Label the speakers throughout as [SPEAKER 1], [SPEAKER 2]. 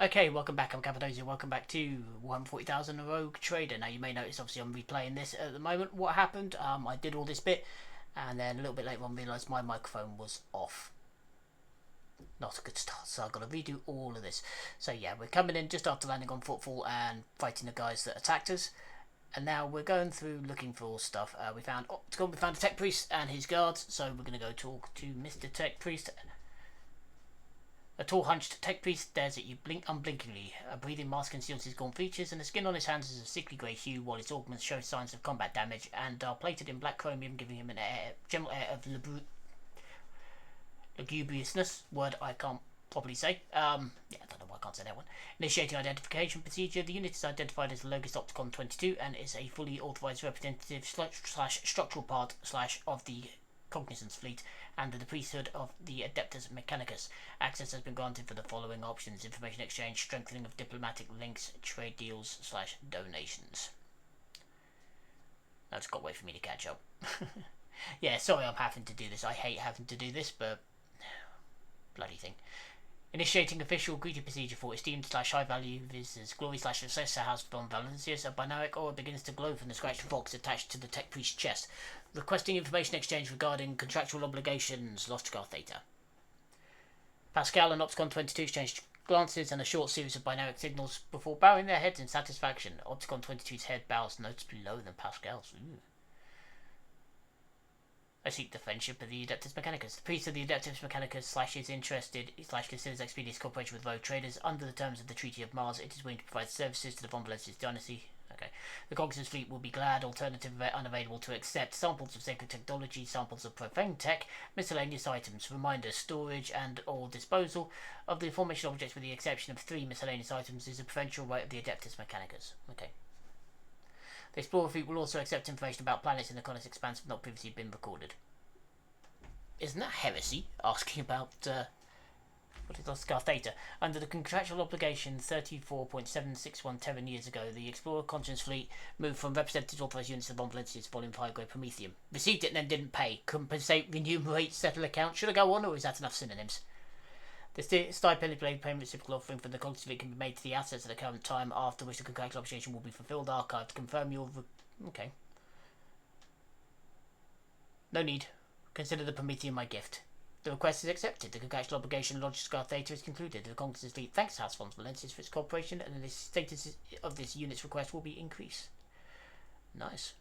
[SPEAKER 1] Okay, welcome back. I'm Cappadocia. Welcome back to Warhammer 40,000 Rogue Trader. Now, you may notice, obviously, I'm replaying this at the moment. What happened? I did all this bit, and then a little bit later on realised my microphone was off. Not a good start, so I've got to redo all of this. So, yeah, we're coming in just after landing on Footfall and fighting the guys that attacked us. And now we're going through looking for all stuff. We found a Tech Priest and his guards, so we're going to go talk to Mr. Tech Priest. A tall, hunched tech priest stares at you unblinkingly. A breathing mask conceals his gaunt features, and the skin on his hands is a sickly grey hue, while his augments show signs of combat damage and are plated in black chromium, giving him general air of lugubriousness. Word I can't properly say. I don't know why I can't say that one. Initiating identification procedure. The unit is identified as the Logis Opticon 22 and is a fully authorised representative / structural part / of the Cognizance fleet under the priesthood of the Adeptus Mechanicus. Access has been granted for the following options: information exchange, strengthening of diplomatic links, trade deals / donations. That's got to wait for me to catch up. Yeah, sorry I'm having to do this. I hate having to do this, but bloody thing. Initiating official greeting procedure for esteemed / high value visitors. Glory / successor House von Valencius. A binaric aura begins to glow from the scratched box attached to the tech priest's chest. Requesting information exchange regarding contractual obligations. Lost Scar Theta. Pascal and Opticon 22 exchanged glances and a short series of binaric signals before bowing their heads in satisfaction. Opticon 22's head bows noticeably lower than Pascal's. Ooh. I seek the friendship of the Adeptus Mechanicus. The priest of the Adeptus Mechanicus / is interested / considers expeditious cooperation with rogue traders. Under the terms of the Treaty of Mars, it is willing to provide services to the Von Valencius dynasty. Okay. The Cognizance fleet will be glad, alternative unavailable, to accept samples of sacred technology, samples of profane tech, miscellaneous items, reminders, storage and or disposal of the aforementioned objects with the exception of 3 miscellaneous items is a preferential right of the Adeptus Mechanicus. Okay. The Explorer fleet will also accept information about planets in the Connus Expanse not previously been recorded. Isn't that heresy? Asking about what is Scar Theta? Under the contractual obligation 34.761 Terran years ago, the Explorer Conscience fleet moved from representative authorized units of Von Valencius Volume 5 grade Promethium. Received it and then didn't pay. Compensate, remunerate, settle account. Should I go on, or is that enough synonyms? The stipend payment reciprocal offering from the Cognizance fleet can be made to the assets at the current time, after which the contractual obligation will be fulfilled. Archived. Confirm your... Okay. No need. Consider the Prometheum my gift. The request is accepted. The contractual obligation lodged Scar Theta is concluded. The Cognizance fleet thanks House von Valencius for its cooperation, and the status of this unit's request will be increased. Nice.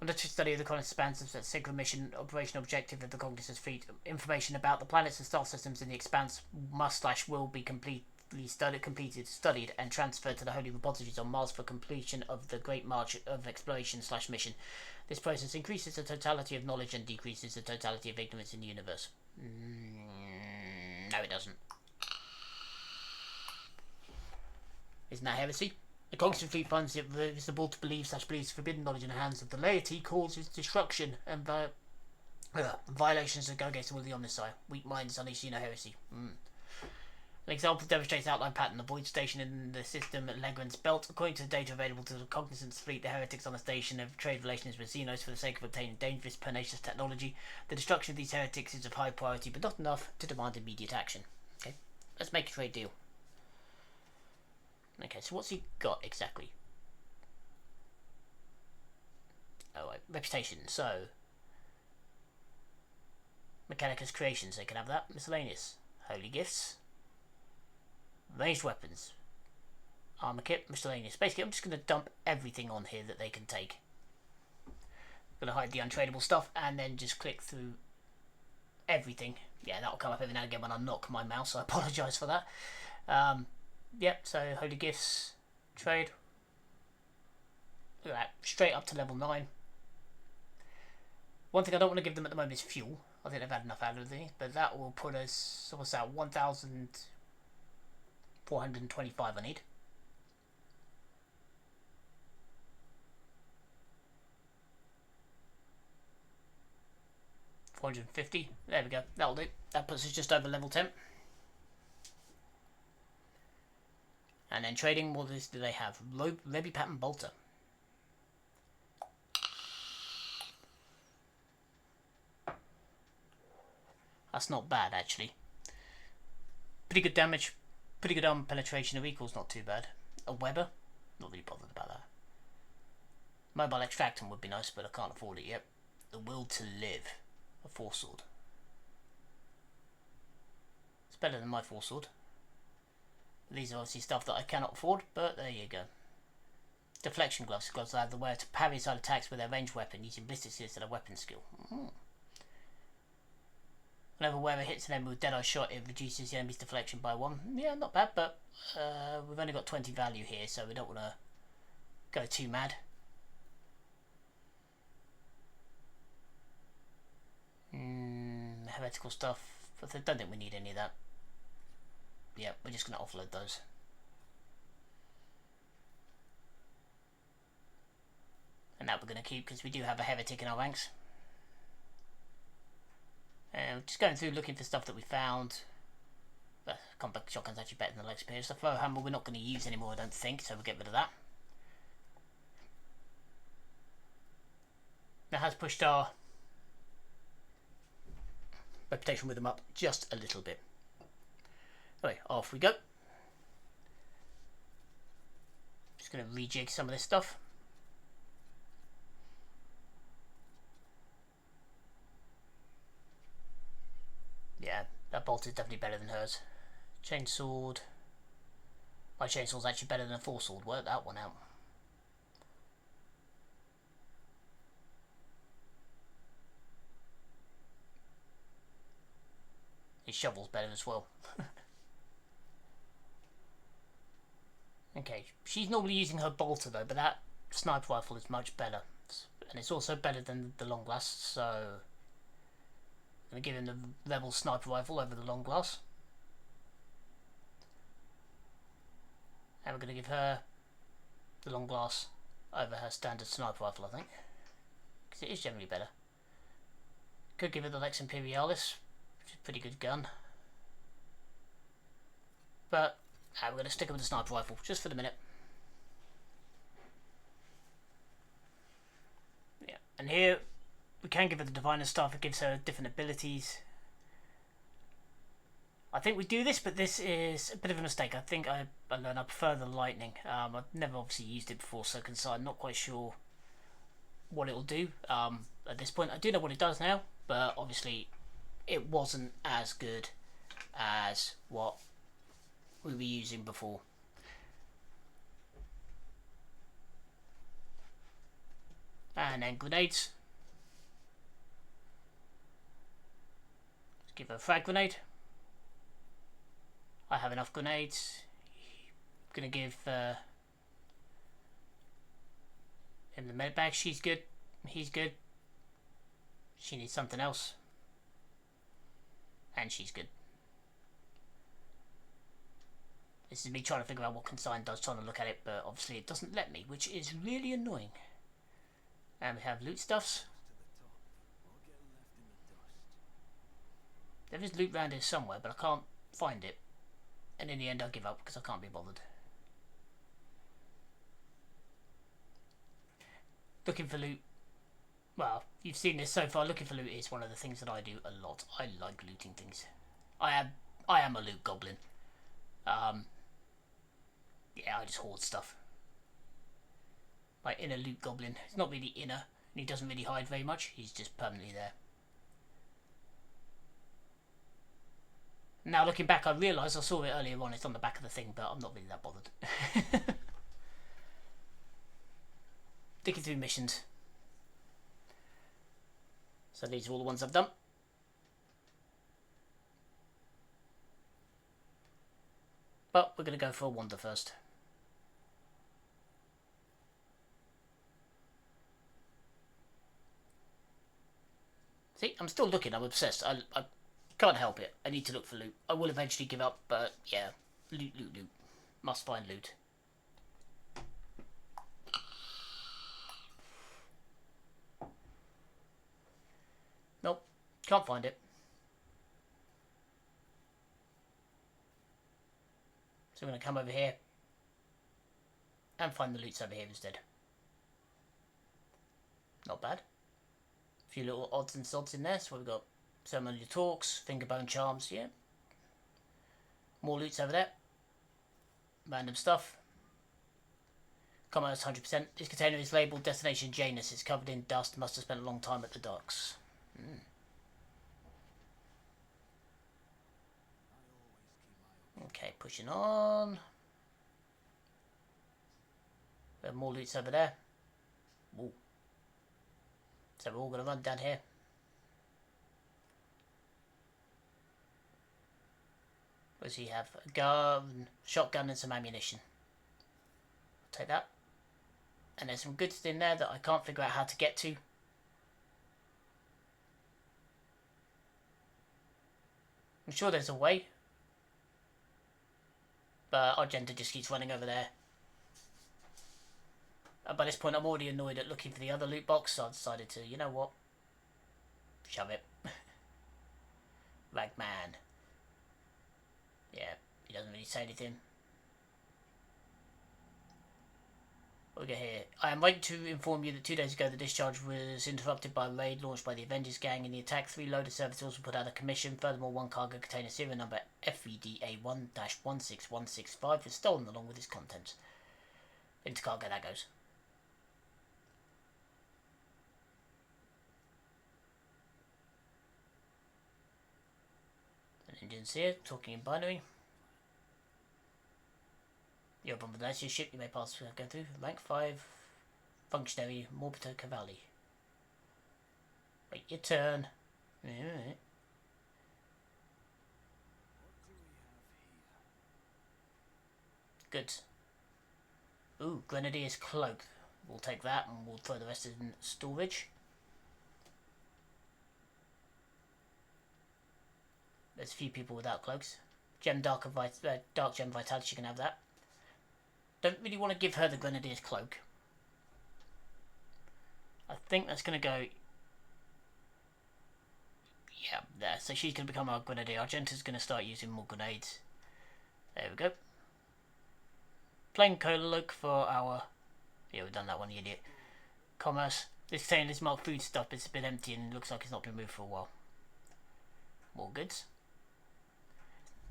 [SPEAKER 1] Under to study of the Connus Expanse of the sacred mission operation objective of the Cognizance fleet, information about the planets and star systems in the Expanse must / will be completed, and transferred to the Holy Repositories on Mars for completion of the Great March of Exploration / mission. This process increases the totality of knowledge and decreases the totality of ignorance in the universe. No, it doesn't. Isn't that heresy? The Cognizant fleet finds it reasonable to believe / believes forbidden knowledge in the hands of the laity causes destruction and violations that go against the will of the Omnissiah. Weak minds unleash heresy. An example demonstrates outline pattern. The void station in the system at Legrand's Belt. According to the data available to the Cognizance fleet, the heretics on the station have trade relations with Xenos for the sake of obtaining dangerous, pernicious technology. The destruction of these heretics is of high priority, but not enough to demand immediate action. Okay, let's make a trade deal. Okay, so what's he got exactly? Oh, right. Reputation. So, Mechanicus Creations, they can have that. Miscellaneous. Holy Gifts. Ranged weapons. Armor kit, miscellaneous. Basically, I'm just going to dump everything on here that they can take. I'm going to hide the untradeable stuff and then just click through everything. Yeah, that'll come up every now and again when I knock my mouse, so I apologise for that. Yep, so Holy Gifts, trade. Look at that, straight up to level 9. One thing I don't want to give them at the moment is fuel. I think they've had enough out of it, but that will put us, what's that, 1,425 I need. $450. There we go. That'll do. That puts us just over level 10. And then trading, what do they have? Rebby Pattern Bolter. That's not bad, actually. Pretty good damage. Pretty good armor penetration. The recoil's not too bad. A Weber? Not really bothered about that. Mobile extractum would be nice, but I can't afford it yet. The Will to Live. A 4-sword. It's better than my 4-sword. These are obviously stuff that I cannot afford, but there you go. Deflection gloves. Gloves allow the wearer to parry side attacks with their ranged weapon using ballistics instead of weapon skill. Whenever a wearer hits an enemy with Deadeye shot, it reduces the enemy's deflection by 1. Yeah, not bad, but we've only got 20 value here, so we don't want to go too mad. Heretical stuff. But I don't think we need any of that. Yeah, we're just going to offload those. And that we're going to keep because we do have a heretic in our ranks. Just going through looking for stuff that we found. Compact shotgun's actually better than the leg spears. The Warhammer we're not going to use anymore, I don't think, so we'll get rid of that. That has pushed our reputation with them up just a little bit. Anyway, off we go. Just going to rejig some of this stuff. Yeah, that bolt is definitely better than hers. Chainsword. My chainsword's actually better than a 4-sword. Work that one out. His shovel's better as well. Okay, she's normally using her bolter though, but that sniper rifle is much better. And it's also better than the long glass, so I'm going to give him the Rebel sniper rifle over the long glass. And we're going to give her the long glass over her standard sniper rifle, I think. Because it is generally better. Could give her the Lex Imperialis, which is a pretty good gun. But we're going to stick with the sniper rifle, just for the minute. Yeah, and here we can give her the Diviner Staff, it gives her different abilities. I think we do this, but this is a bit of a mistake. I think I learned I prefer the Lightning. I've never obviously used it before, so I'm not quite sure what it will do at this point. I do know what it does now, but obviously it wasn't as good as what we were using before. And then grenades. Let's give her a frag grenade. I have enough grenades. I'm gonna give him the med bag. She's good. He's good. She needs something else. And she's good. This is me trying to figure out what consign does, trying to look at it, but obviously it doesn't let me, which is really annoying. And we have loot stuffs. There is loot around here somewhere, but I can't find it. And in the end I give up because I can't be bothered. Looking for loot. Well, you've seen this so far. Looking for loot is one of the things that I do a lot. I like looting things. I am a loot goblin. Yeah, I just hoard stuff. My inner loot goblin. It's not really inner, and he doesn't really hide very much. He's just permanently there. Now looking back, I realise I saw it earlier on. It's on the back of the thing, but I'm not really that bothered. Digging through missions. So these are all the ones I've done. But we're going to go for a wander first. See, I'm still looking. I'm obsessed. I can't help it. I need to look for loot. I will eventually give up, but yeah. Loot, loot, loot. Must find loot. Nope. Can't find it. So I'm going to come over here and find the loots over here instead. Not bad. A few little odds and sods in there. So we've got ceremonial talks, fingerbone charms, yeah. More loot's over there. Random stuff. Commerce 100%. This container is labelled Destination Janus. It's covered in dust. Must have spent a long time at the docks. Okay, pushing on. We have more loot's over there. Ooh. So we're all going to run down here. What does he have? A gun, shotgun and some ammunition. I'll take that. And there's some goods in there that I can't figure out how to get to. I'm sure there's a way. But Argenta just keeps running over there. By this point I'm already annoyed at looking for the other loot box, so I decided to, you know what? Shove it. Ragman. Yeah, he doesn't really say anything. What we got here? I am right to inform you that 2 days ago the discharge was interrupted by a raid launched by the Avengers gang. In the attack, 3 loader servitors were put out of commission. Furthermore, 1 cargo container serial number FVDA1-16165 was stolen along with its contents. Into cargo that goes. An engine's here, talking in binary. You're on the your ship, you may pass go through. Rank 5, functionary, Morbito Cavalli. Wait your turn. Alright. Good. Ooh, Grenadier's cloak. We'll take that and we'll throw the rest in storage. There's a few people without cloaks. Dark Gem Vitality, you can have that. Don't really want to give her the Grenadier's cloak. I think that's going to go... Yeah, there. So she's going to become our Grenadier. Argenta's going to start using more grenades. There we go. Plain cloak for our... Yeah, we've done that one, you idiot. Commerce. This saying is marked food stuff, but it's a bit empty and it looks like it's not been moved for a while. More goods.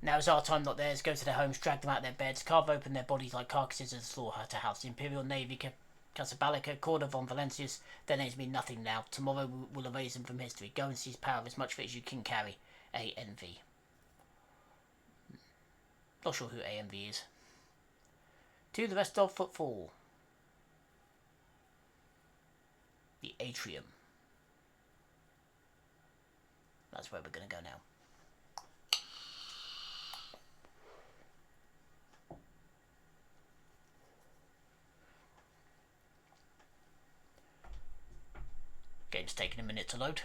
[SPEAKER 1] Now is our time, not theirs. Go to their homes, drag them out of their beds, carve open their bodies like carcasses of the slaughterhouse. The Imperial Navy, Casablanca, Corda von Valencius, their names mean nothing now. Tomorrow we'll erase them from history. Go and seize power of as much of it as you can carry. ANV. Not sure who ANV is. To the rest of Footfall. The Atrium. That's where we're going to go now. Game's taking a minute to load.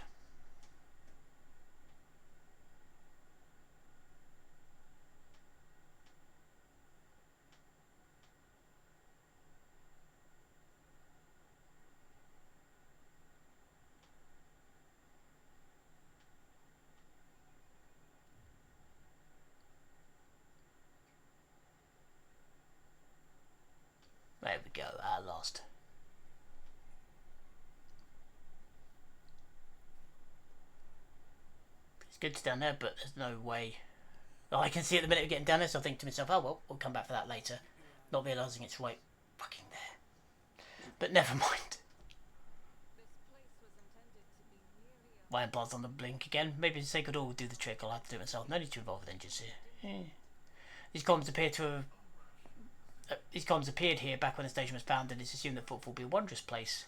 [SPEAKER 1] There we go, at last. Good to down there, but there's no way. Oh, I can see at the minute we're getting down there, so I think to myself, oh well, we'll come back for that later. Not realising it's right fucking there. But never mind. My implant's on the blink again. Maybe they could all do the trick, I'll have to do it myself. No need to involve with engines here. Yeah. These columns appear to have... these columns appeared here back when the station was founded. It's assumed that Footfall will be a wondrous place.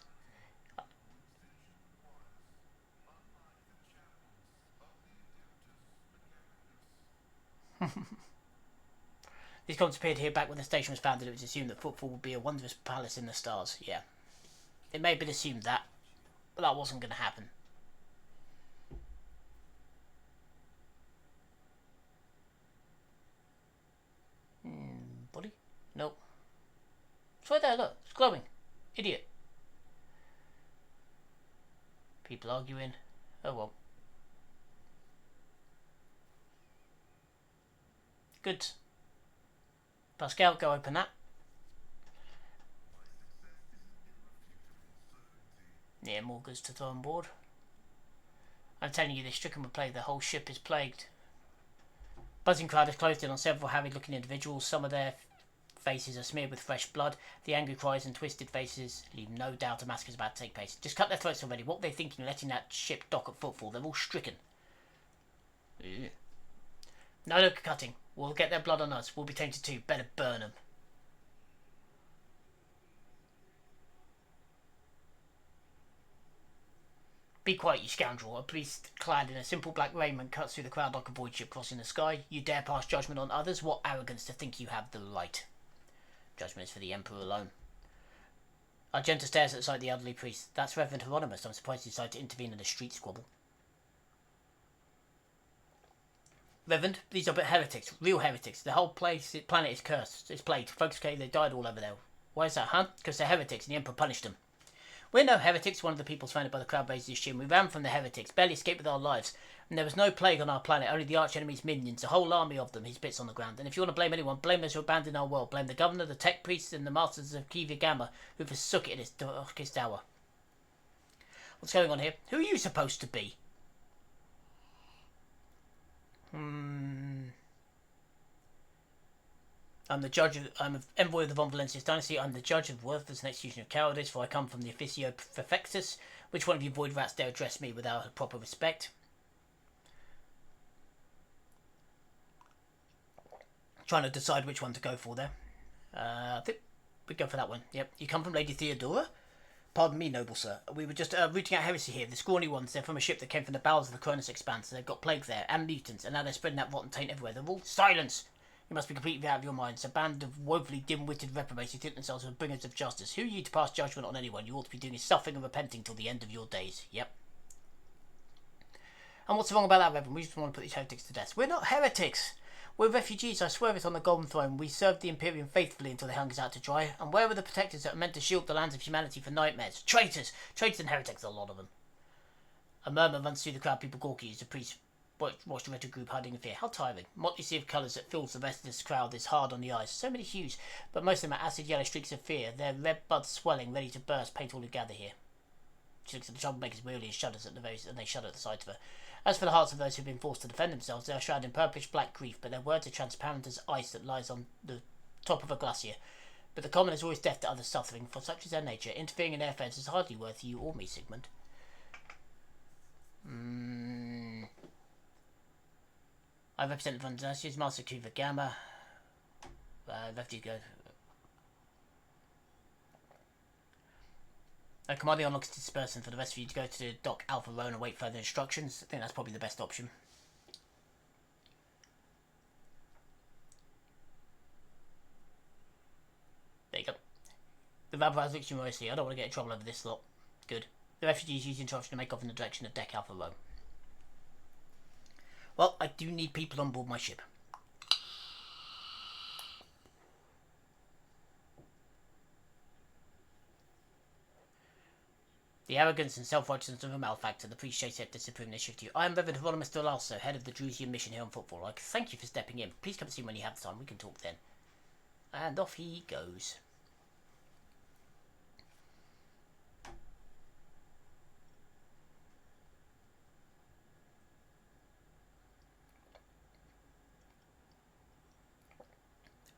[SPEAKER 1] These columns appeared here back when the station was founded. It was assumed that Footfall would be a wondrous palace in the stars. Yeah. It may have been assumed that, but that wasn't going to happen. Body? Nope. It's right there, look. It's glowing. Idiot. People arguing. Oh well. Good. Pascal, go open that. Yeah, more goods to throw on board. I'm telling you, this stricken with plague, the whole ship is plagued. Buzzing crowd is closed in on several harried-looking individuals. Some of their faces are smeared with fresh blood. The angry cries and twisted faces leave no doubt a massacre is about to take place. Just cut their throats already. What were they thinking letting that ship dock at Footfall? They're all stricken. Ew. No cutting. We'll get their blood on us. We'll be tainted too. Better burn them. Be quiet, you scoundrel. A priest clad in a simple black raiment cuts through the crowd like a void ship crossing the sky. You dare pass judgment on others? What arrogance to think you have the right. Judgment is for the Emperor alone. Argenta stares at the sight of the elderly priest. That's Reverend Hieronymus. I'm surprised he decided to intervene in a street squabble. Reverend, these are but heretics. Real heretics. The whole planet is cursed. It's plagued. Folks, okay, they died all over there. Why is that, huh? Because they're heretics and the Emperor punished them. We're no heretics, one of the people surrounded by the crowd raised his chin. We ran from the heretics, barely escaped with our lives. And there was no plague on our planet, only the arch-enemy's minions, a whole army of them, his bits on the ground. And if you want to blame anyone, blame those who abandoned our world. Blame the governor, the tech priests, and the masters of Kiva Gamma, who forsook it in its darkest hour. What's going on here? Who are you supposed to be? I'm an envoy of the Von Valencius dynasty. I'm the judge of worthless and execution of cowardice, for I come from the Officio Perfectus. Which one of you void rats dare address me without proper respect? Trying to decide which one to go for there. I think we'd go for that one. Yep. You come from Lady Theodora? Pardon me, noble sir. We were just rooting out heresy here. The scrawny ones, they're from a ship that came from the bowels of the Cronus Expanse. They've got plague there, and mutants, and now they're spreading that rotten taint everywhere. They're all... Silence! You must be completely out of your minds. A band of woefully dim-witted reprobates who think themselves as bringers of justice. Who are you to pass judgment on anyone? You ought to be doing is suffering and repenting till the end of your days. Yep. And what's wrong about that, Reverend? We just want to put these heretics to death. We're not heretics! We're refugees, I swear it on the Golden Throne. We served the Imperium faithfully until the hunger's out to dry. And where are the protectors that are meant to shield the lands of humanity from nightmares? Traitors! Traitors and heretics, a lot of them. A murmur runs through the crowd. People gawky as the priest watch the retro group hiding in fear. How tiring. Motley sea of colours that fills the rest of this crowd is hard on the eyes. So many hues, but most of them are acid yellow streaks of fear. Their red buds swelling, ready to burst, paint all who gather here. She looks at the troublemakers wearily and shudders at and they shudder at the sight of her. As for the hearts of those who have been forced to defend themselves, they are shrouded in purplish black grief, but their words are transparent as ice that lies on the top of a glacier. But the common is always deaf to others' suffering, for such is their nature. Interfering in their affairs is hardly worth you or me, Sigmund. I represent the Von Valencius, Master Kiva Gamma. Left you go. Commanding unlocks dispersion for the rest of you to go to the dock Alpha Rho and await further instructions. I think that's probably the best option. There you go. The rabbi looks at you mostly. I don't want to get in trouble over this lot. Good. The refugees use the interruption to make off in the direction of deck Alpha Rho. Well, I do need people on board my ship. The arrogance and self-righteousness of a malefactor, the priest shakes head disapprove initiative to you. I am Reverend Hieronymus de Lasso, head of the Drusian mission here on Footfall. I thank you for stepping in. Please come and see me when you have the time. We can talk then. And off he goes.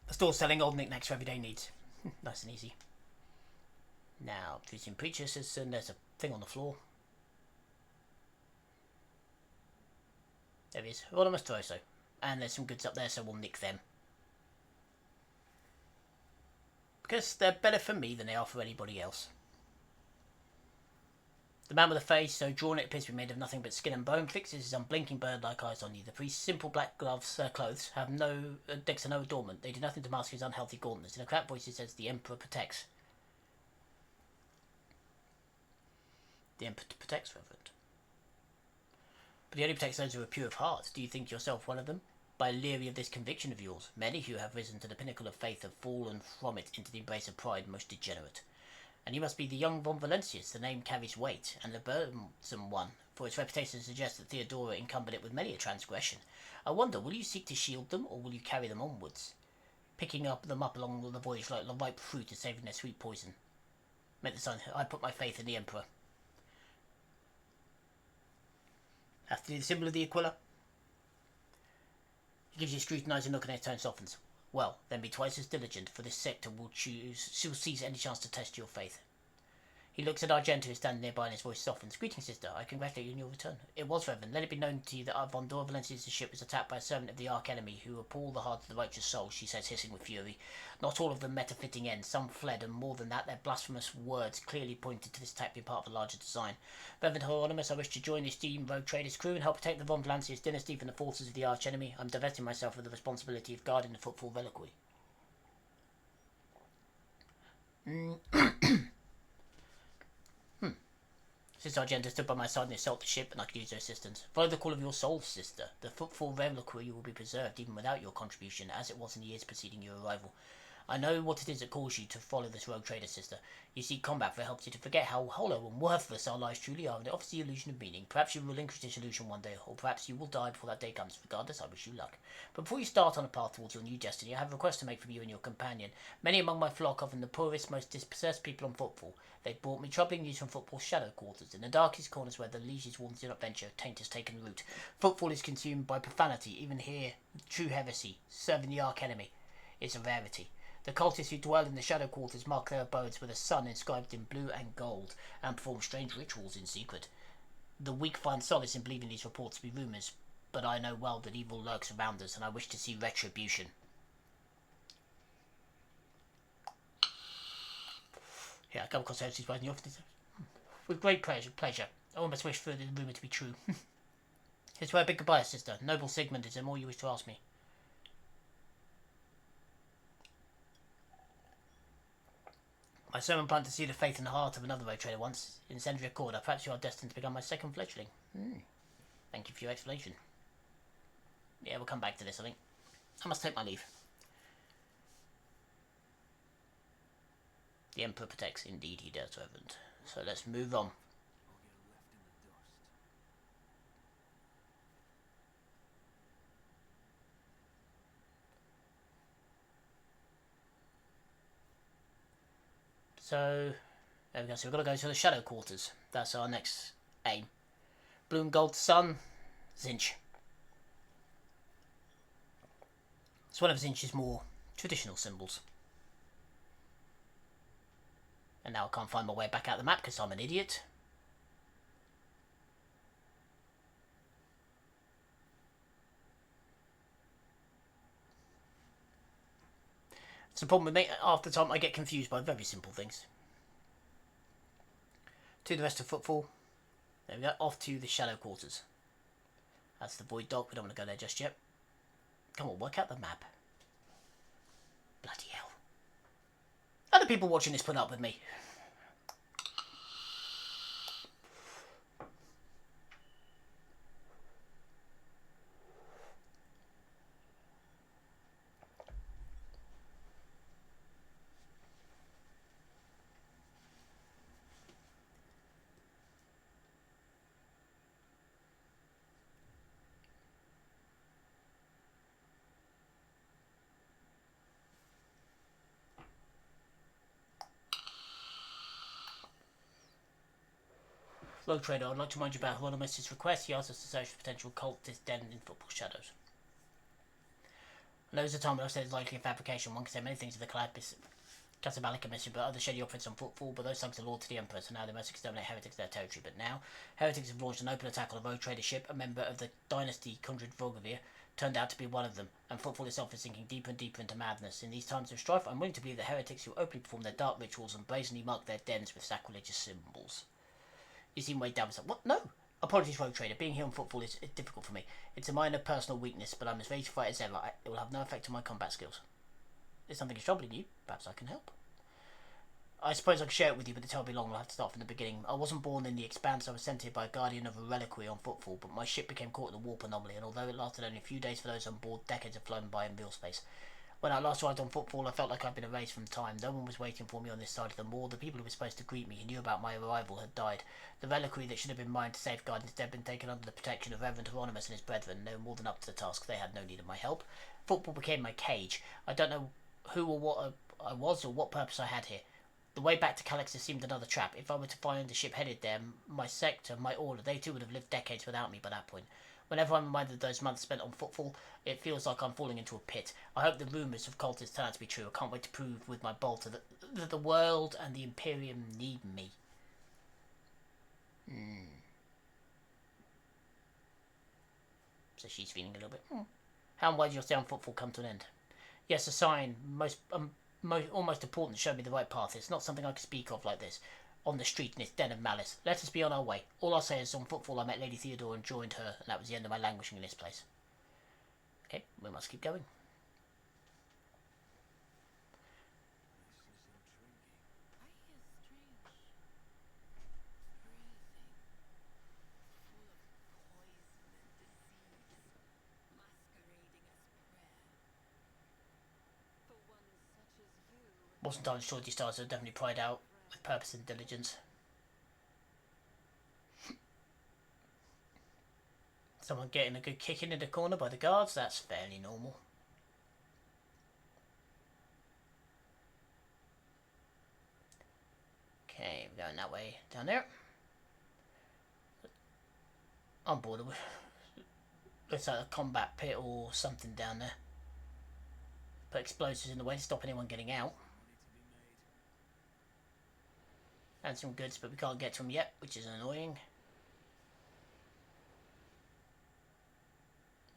[SPEAKER 1] The store's selling old knickknacks for everyday needs. Nice and easy. Now, Drusian preacher says there's a thing on the floor. There he is. Hieronymus Troso. And there's some goods up there, so we'll nick them. Because they're better for me than they are for anybody else. The man with the face, so drawn it appears to be made of nothing but skin and bone, fixes his unblinking bird-like eyes on you. The priest's simple black clothes have no decks are no adornment. They do nothing to mask his unhealthy gauntness. In a cracked voice, he says, "The Emperor protects." The Emperor protects, Reverend. But he only protects those who are pure of heart. Do you think yourself one of them? By leery of this conviction of yours, many who have risen to the pinnacle of faith have fallen from it into the embrace of pride most degenerate. And you must be the young Von Valencius. The name carries weight, and the burdensome one, for its reputation suggests that Theodora encumbered it with many a transgression. I wonder, will you seek to shield them, or will you carry them onwards, picking them up along the voyage like the ripe fruit and saving their sweet poison? Make the sign. I put my faith in the Emperor. Have to do the symbol of the Aquila. He gives you a scrutinising look and his tone softens. Well, then be twice as diligent, for this sector will seize any chance to test your faith. He looks at Argento, who is standing nearby, and his voice softens. Greetings, sister. I congratulate you on your return. It was, Reverend. Let it be known to you that Von Dor Valencia's ship was attacked by a servant of the Arch-Enemy, who appall the heart of the righteous soul, she says, hissing with fury. Not all of them met a fitting end. Some fled, and more than that, their blasphemous words clearly pointed to this attack being part of a larger design. Reverend Hieronymus, I wish to join the esteemed rogue trader's crew and help protect the Von Valancia's dynasty from the forces of the Arch-Enemy. I'm divesting myself of the responsibility of guarding the Footfall reliquary. Since Argento stood by my side and assaulted the ship, and I could use their assistance. Follow the call of your soul, sister. The Footfall reliquary will be preserved even without your contribution, as it was in the years preceding your arrival. I know what it is that calls you to follow this rogue trader, sister. You seek combat, for it helps you to forget how hollow and worthless our lives truly are, and it offers the illusion of meaning. Perhaps you will relinquish this illusion one day, or perhaps you will die before that day comes. Regardless, I wish you luck. But before you start on a path towards your new destiny, I have a request to make from you and your companion. Many among my flock, often the poorest, most dispossessed people on Footfall, they brought me troubling news from Footfall's shadow quarters. In the darkest corners where the lieges warns do not venture, taint has taken root. Footfall is consumed by profanity. Even here, true heresy, serving the Arch-Enemy, is a rarity. The cultists who dwell in the shadow quarters mark their abodes with a sun inscribed in blue and gold, and perform strange rituals in secret. The weak find solace in believing these reports to be rumours, but I know well that evil lurks around us, and I wish to see retribution. Yeah, I come across heresies right in the office. With great pleasure. I almost wish for the rumour to be true. Here's where I bid goodbye, sister. Noble Sigmund, is there more you wish to ask me? My sermon planned to see the faith in the heart of another road trader once, in Sendria Corda. Perhaps you are destined to become my second fledgling. Thank you for your explanation. Yeah, we'll come back to this, I think. I must take my leave. The Emperor protects. Indeed he does, Reverend. So let's move on. So, there we go. So we've got to go to the Shadow Quarters. That's our next aim. Blue and gold sun, Zinch. It's one of Zinch's more traditional symbols. And now I can't find my way back out the map because I'm an idiot. It's the problem with me. Half the time I get confused by very simple things. To the rest of Footfall. There we go. Off to the Shadow Quarters. That's the Void Dock. We don't want to go there just yet. Come on, work out the map. Bloody hell. Other people watching this put up with me. Rogue Trader, I'd like to remind you about Hieronymus' request. He asked us to search for potential cultist den in Footfall shadows. And there was a time when I said it's likely a fabrication. One can say many things of the Casablanca mission, but others shady operates on Footfall, but those thugs are loyal to the Emperor, so now they must exterminate heretics in their territory. But now, heretics have launched an open attack on a Rogue Trader ship. A member of the dynasty Kundred Volgavir turned out to be one of them, and Footfall itself is sinking deeper and deeper into madness. In these times of strife, I'm willing to believe that heretics who openly perform their dark rituals and brazenly mark their dens with sacrilegious symbols. You seem weighed down with something. What? No! Apologies, Rogue Trader. Being here on Footfall is difficult for me. It's a minor personal weakness, but I'm as ready to fight as ever. It will have no effect on my combat skills. If something is troubling you, perhaps I can help. I suppose I can share it with you, but the tale will be long. I'll have to start from the beginning. I wasn't born in the Expanse. I was sent here by a guardian of a reliquary on Footfall, but my ship became caught in a warp anomaly, and although it lasted only a few days for those on board, decades have flown by in real space. When I last arrived on Footfall, I felt like I'd been erased from time. No one was waiting for me on this side of the moor. The people who were supposed to greet me, who knew about my arrival, had died. The reliquary that should have been mine to safeguard instead had been taken under the protection of Reverend Hieronymus and his brethren. No more than up to the task. They had no need of my help. Footfall became my cage. I don't know who or what I was or what purpose I had here. The way back to Calixtus seemed another trap. If I were to find a ship headed there, my sector, my order, they too would have lived decades without me by that point. Whenever I'm reminded of those months spent on Footfall, it feels like I'm falling into a pit. I hope the rumours of cultists turn out to be true. I can't wait to prove with my bolter that the world and the Imperium need me. So she's feeling a little bit. How and why did your stay on Footfall come to an end? Yes, a sign, almost important, showed me the right path. It's not something I could speak of like this, on the street in this den of malice. Let us be on our way. All I'll say is on Footfall I met Lady Theodore and joined her, and that was the end of my languishing in this place. Okay, we must keep going. Wasn't I sure these stars are definitely pried out with purpose and diligence. Someone getting a good kicking in the corner by the guards, that's fairly normal. Okay, we're going that way down there. I'm bored of it. Looks like a combat pit or something down there. Put explosives in the way to stop anyone getting out. And some goods, but we can't get to them yet, which is annoying.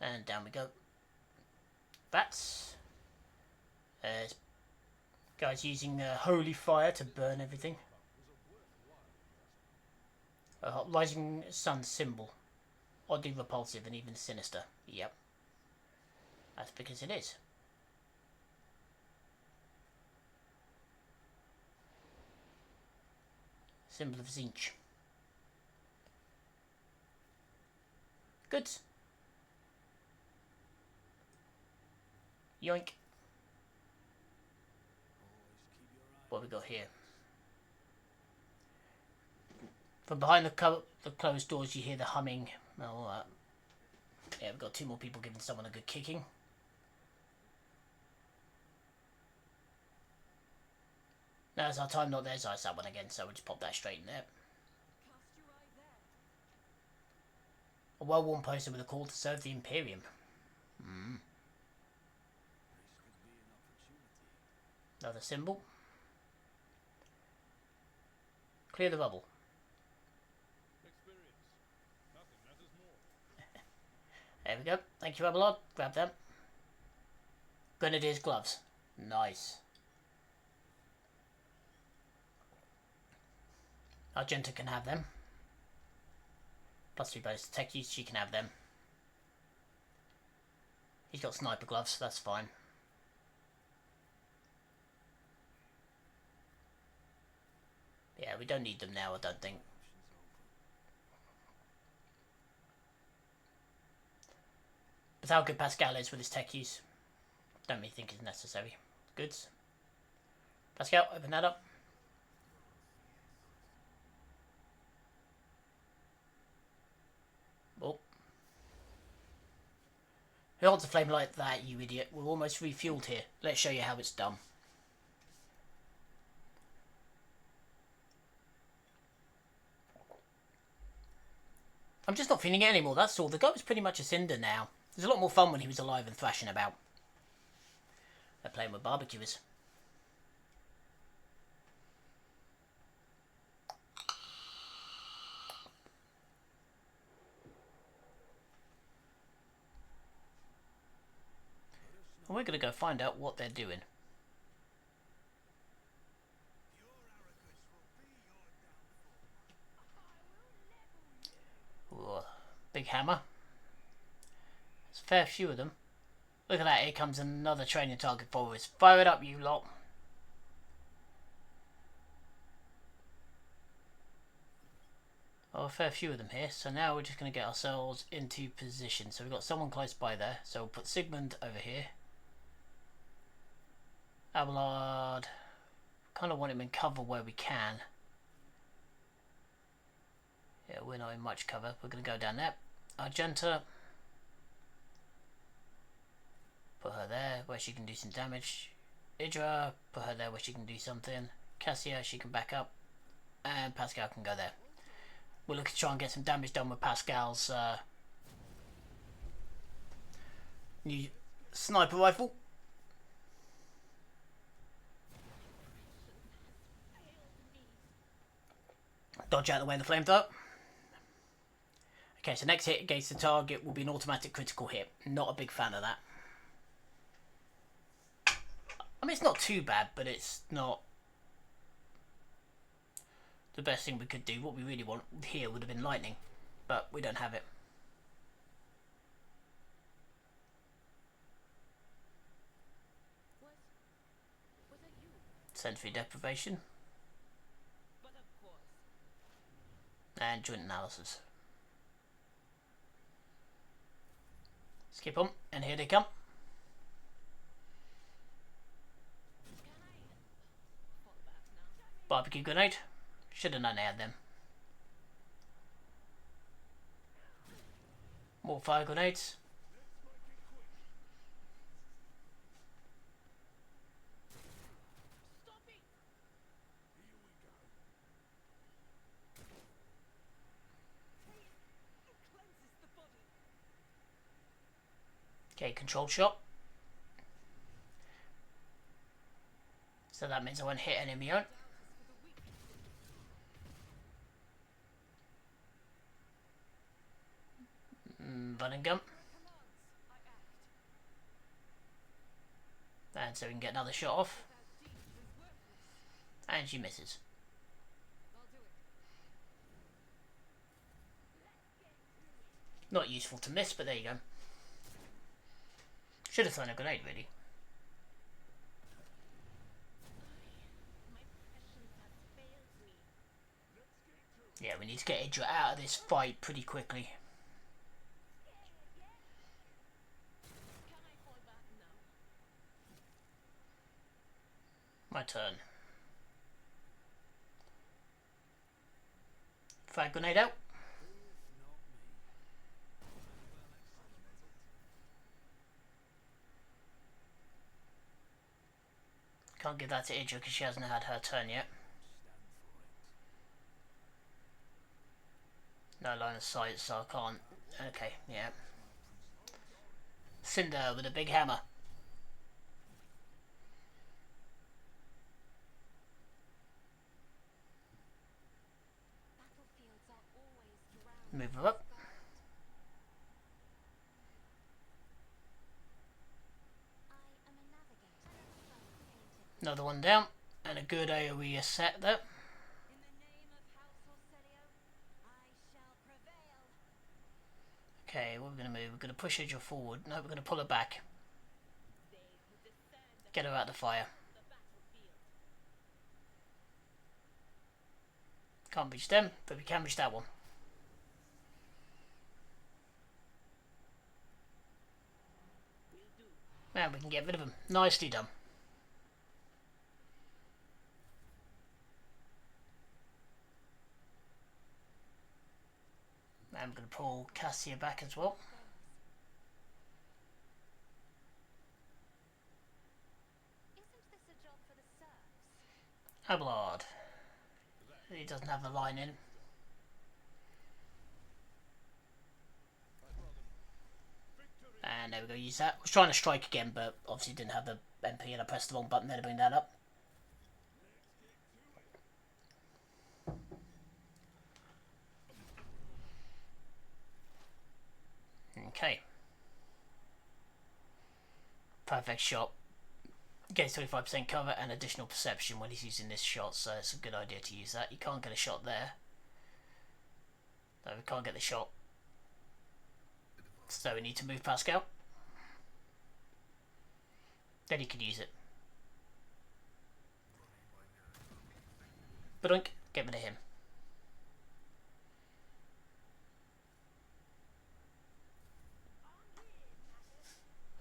[SPEAKER 1] And down we go. Bats. Guys using holy fire to burn everything. A rising sun symbol. Oddly repulsive and even sinister. Yep. That's because it is. Symbol of Zinch. Goods. Yoink. What have we got here? From behind the closed doors you hear the humming. Oh, yeah, we've got 2 more people giving someone a good kicking. Now it's our time, not theirs. I saw one again, so we'll just pop that straight in there. A well-worn poster with a call to serve the Imperium. Another symbol. Clear the rubble. There we go. Thank you, Abelard. Grab them. Grenadier's gloves. Nice. Argenta can have them. Plus 3 bonus to tech use, she can have them. He's got sniper gloves, so that's fine. Yeah, we don't need them now, I don't think. But how good Pascal is with his tech use, don't really think is necessary. Goods. Pascal, open that up. Oh. Who wants a flame like that, you idiot? We're almost refueled here. Let's show you how it's done. I'm just not feeling it anymore, that's all. The guy was pretty much a cinder now. It was a lot more fun when he was alive and thrashing about. They're playing with barbecuers. And we're going to go find out what they're doing. Ooh, big hammer. There's a fair few of them. Look at that, here comes another training target for us. Fire it up, you lot. Oh, a fair few of them here. So now we're just going to get ourselves into position. So we've got someone close by there. So we'll put Sigmund over here. Abelard. Kind of want him in cover where we can. Yeah, we're not in much cover. We're going to go down there. Argenta. Put her there where she can do some damage. Idra, put her there where she can do something. Cassia, she can back up. And Pascal can go there. We're looking to try and get some damage done with Pascal's New sniper rifle. Dodge out of the way of the flamethrower. Okay, so next hit against the target will be an automatic critical hit. Not a big fan of that. I mean, it's not too bad, but it's not the best thing we could do. What we really want here would have been lightning, but we don't have it. Sensory deprivation. And joint analysis. Skip on, and here they come. Barbecue grenade. Should have known they had them. More fire grenades. Okay, controlled shot. So that means I won't hit any of my own. Run and gun. And so we can get another shot off. And she misses. Not useful to miss, but there you go. Should have thrown a grenade, really. Yeah, we need to get Idra out of this fight pretty quickly. My turn. Frag grenade out. Can't give that to Idra because she hasn't had her turn yet. No line of sight, so I can't. Okay, yeah. Cinder with a big hammer. Move her up. Another one down, and a good AoE set there. Okay, what we're going to move? We're going to push Idra forward. No, we're going to pull her back. Get her out of the fire. Can't reach them, but we can reach that one. And we can get rid of them. Nicely done. I'm going to pull Cassia back as well. Abelard. He doesn't have the line in. And there we go, use that. I was trying to strike again, but obviously didn't have the MP and I pressed the wrong button there to bring that up. Okay. Perfect shot. Gets 25% cover and additional perception when he's using this shot, so it's a good idea to use that. You can't get a shot there. No, we can't get the shot. So we need to move Pascal. Then he could use it. Badunk, get rid of him.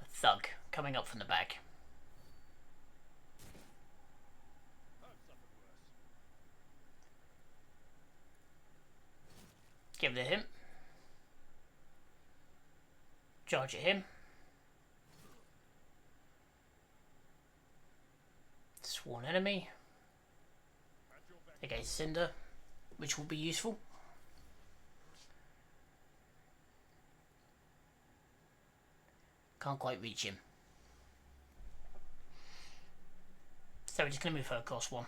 [SPEAKER 1] A thug coming up from the back. Get rid of him. Charge at him. Sworn enemy. Against Cinder, which will be useful. Can't quite reach him. So we're just going to move her across one.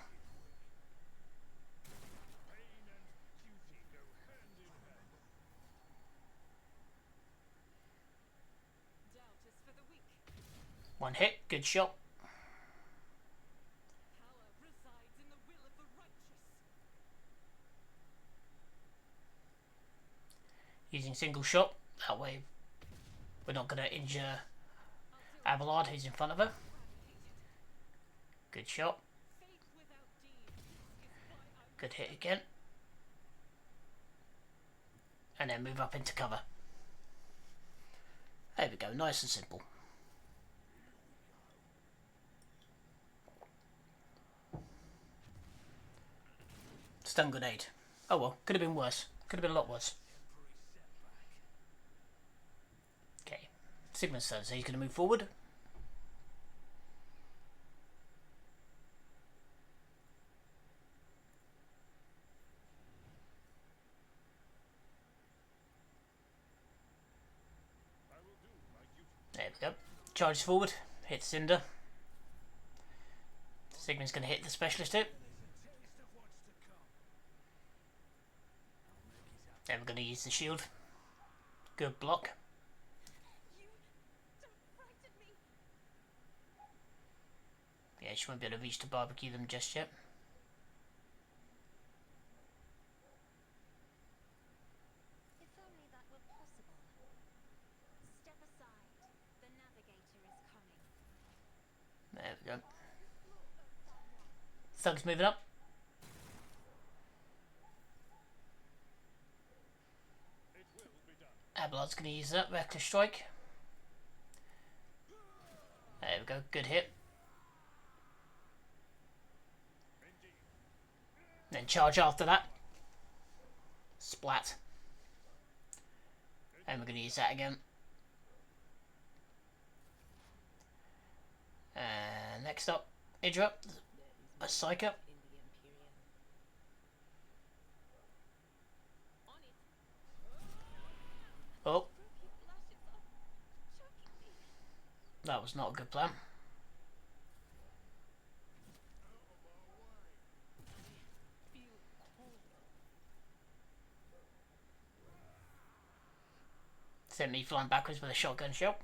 [SPEAKER 1] One hit, good shot. Using single shot, that way we're not going to injure Abelard, who's in front of her. Good shot. Good hit again. And then move up into cover. There we go, nice and simple. Stun grenade. Oh well, could have been worse. Could have been a lot worse. Okay, Sigmund says he's going to move forward. There we go. Charges forward, hits Cinder. Sigmund's going to hit the specialist hit. Then we're going to use the shield. Good block. Yeah, she won't be able to reach to barbecue them just yet.
[SPEAKER 2] If only that were possible. Step aside. The navigator is coming.
[SPEAKER 1] There we go. Thug's moving up. Abelard's going to use that reckless strike. There we go, good hit. Then charge after that. Splat. And we're going to use that again. And next up, Idra, a Psyker. Oh. That was not a good plan. Sent me flying backwards with a shotgun shot.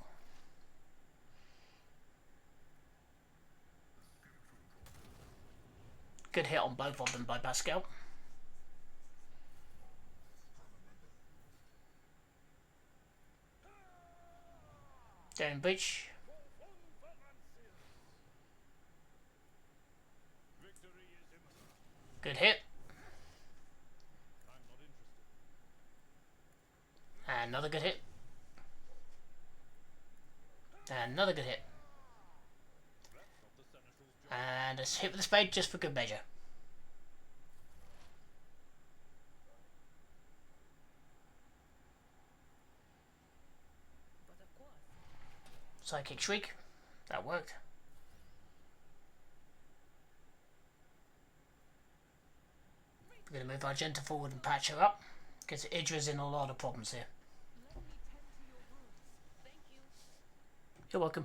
[SPEAKER 1] Good hit on both of them by Pascal. Down breach. Good hit. And another good hit. And another good hit. And a hit with the spade just for good measure. Psychic Shriek. That worked. We're going to move Argenta forward and patch her up, because Idra's in a lot of problems here. You're welcome.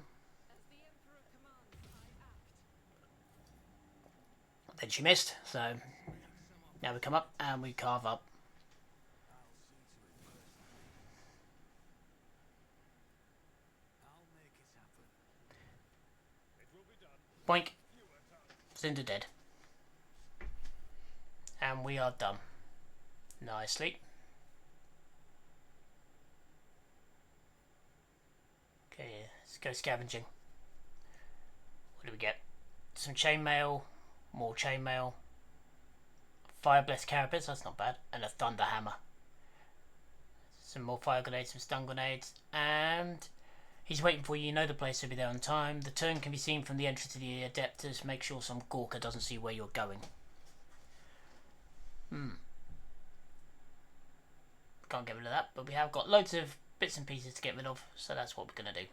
[SPEAKER 1] Then she missed, so now we come up and we carve up. Boink. Cinder dead. And we are done. Nicely. Okay, let's go scavenging. What do we get? Some chainmail, more chainmail, fire blessed carapace, that's not bad, and a thunder hammer. Some more fire grenades, some stun grenades, and he's waiting for you. You know the place will be there on time. The turn can be seen from the entrance to the Adeptus. Make sure some Gorka doesn't see where you're going. Can't get rid of that, but we have got loads of bits and pieces to get rid of, so that's what we're going to do.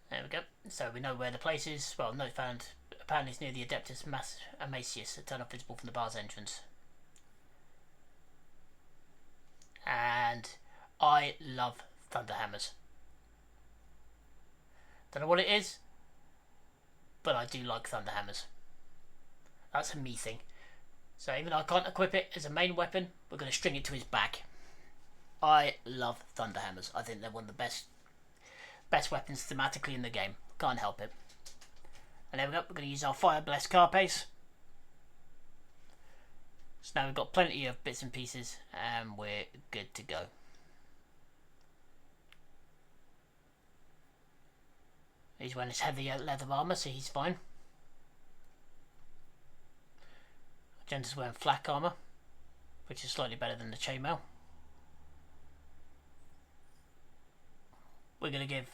[SPEAKER 1] There we go. So we know where the place is. Well, note found. Apparently it's near the Adeptus Amacius, a tunnel visible from the bar's entrance. and I love thunderhammers. Don't know what it is, but I do like thunderhammers. That's a me thing. So even though I can't equip it as a main weapon, we're going to string it to his back. I love thunderhammers. I think they're one of the best weapons thematically in the game. Can't help it. And there we go. We're going to use our Fire Blessed Carapace. So now we've got plenty of bits and pieces, and we're good to go. He's wearing his heavy leather armour, so he's fine. Jen's wearing flak armour, which is slightly better than the chainmail. We're going to give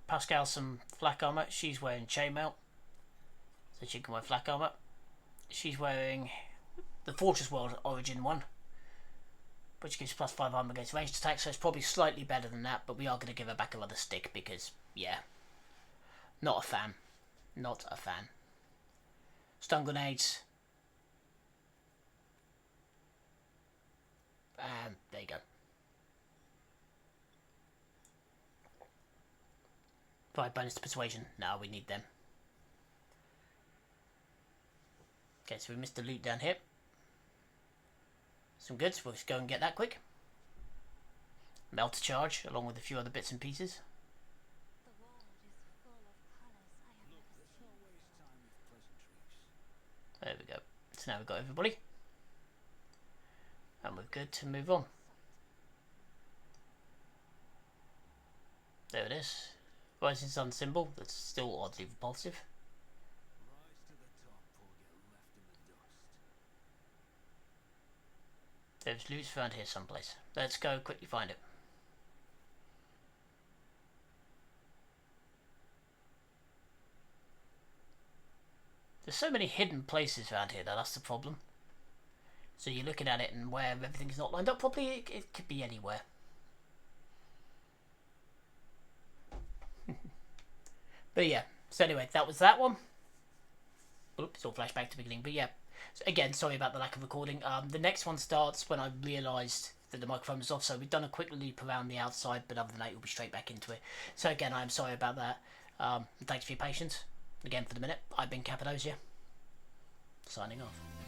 [SPEAKER 1] Pascal some flak armour. She's wearing chainmail, so she can wear flak armour. She's wearing the Fortress World Origin one, which gives +5 armour against ranged attacks, so it's probably slightly better than that, but we are going to give her back another stick because, yeah, not a fan. Not a fan. Stun grenades. There you go. 5 bonus to persuasion. No, we need them. Okay, so we missed the loot down here. Some goods. We'll just go and get that quick. Melter charge, along with a few other bits and pieces.
[SPEAKER 2] The world is full of colours I have never seen.
[SPEAKER 1] There we go. So now we've got everybody. And we're good to move on. There it is. Rising Sun symbol that's still oddly repulsive. There's loot around here someplace. Let's go quickly find it. There's so many hidden places around here though, that's the problem. So you're looking at it and where everything's not lined up properly, it could be anywhere. But yeah, so anyway, that was that one. Oops, it's all flashback to the beginning. But yeah, so again, sorry about the lack of recording. The next one starts when I realised that the microphone was off, so we've done a quick loop around the outside, but other than that, we'll be straight back into it. So again, I'm sorry about that. Thanks for your patience. Again, for the minute, I've been Cappadocia, signing off.